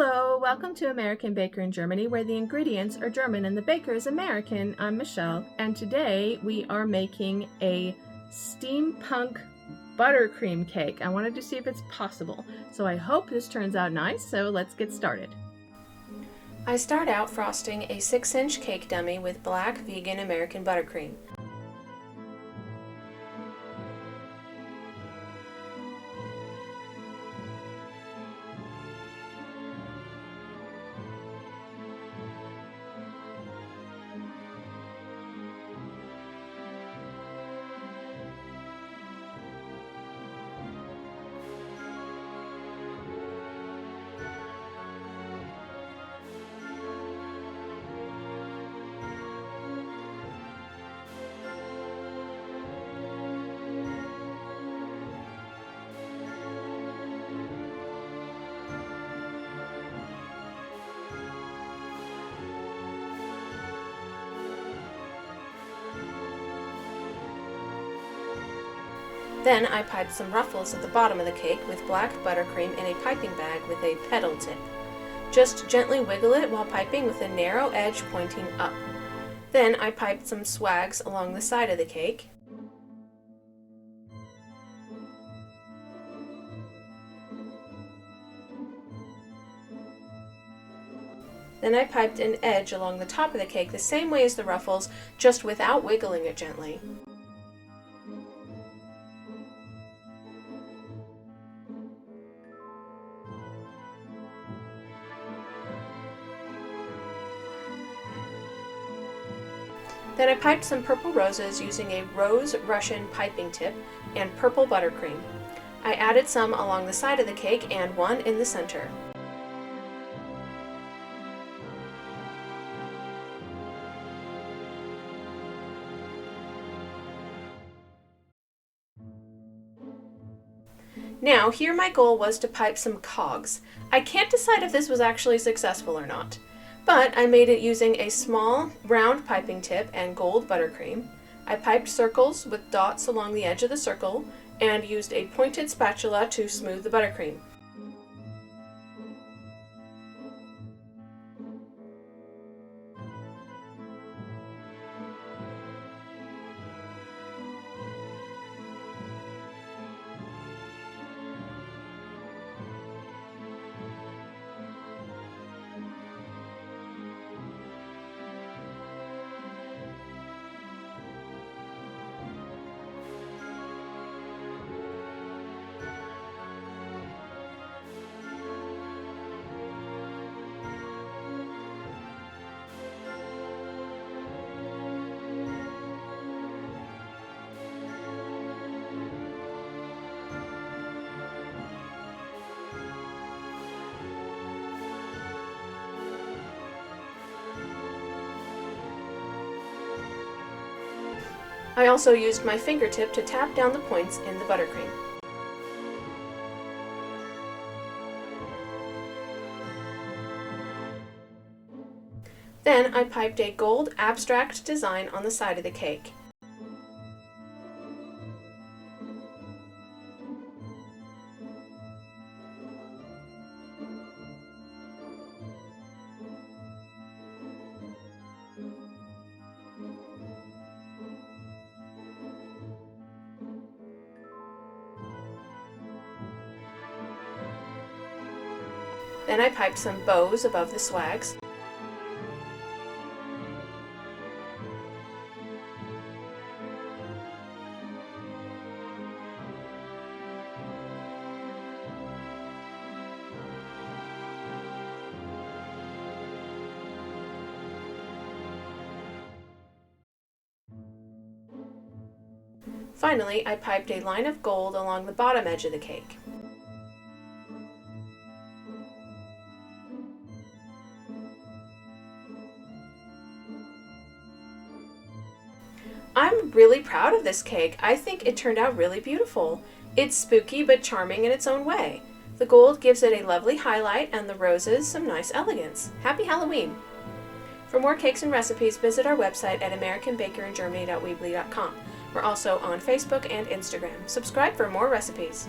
Hello, welcome to American Baker in Germany, where the ingredients are German and the baker is American. I'm Michelle, and today we are making a steampunk buttercream cake. I wanted to see if it's possible, so I hope this turns out nice, so let's get started. I start out frosting a 6-inch cake dummy with black vegan American buttercream. Then I piped some ruffles at the bottom of the cake with black buttercream in a piping bag with a petal tip. Just gently wiggle it while piping with a narrow edge pointing up. Then I piped some swags along the side of the cake. Then I piped an edge along the top of the cake the same way as the ruffles, just without wiggling it gently. Then I piped some purple roses using a rose Russian piping tip and purple buttercream. I added some along the side of the cake and one in the center. Now, here my goal was to pipe some cogs. I can't decide if this was actually successful or not. But I made it using a small, round piping tip and gold buttercream. I piped circles with dots along the edge of the circle and used a pointed spatula to smooth the buttercream. I also used my fingertip to tap down the points in the buttercream. Then I piped a gold abstract design on the side of the cake. Then I piped some bows above the swags. Finally, I piped a line of gold along the bottom edge of the cake. I'm really proud of this cake. I think it turned out really beautiful. It's spooky but charming in its own way. The gold gives it a lovely highlight and the roses some nice elegance. Happy Halloween! For more cakes and recipes, visit our website at americanbakeringermany.weebly.com. We're also on Facebook and Instagram. Subscribe for more recipes.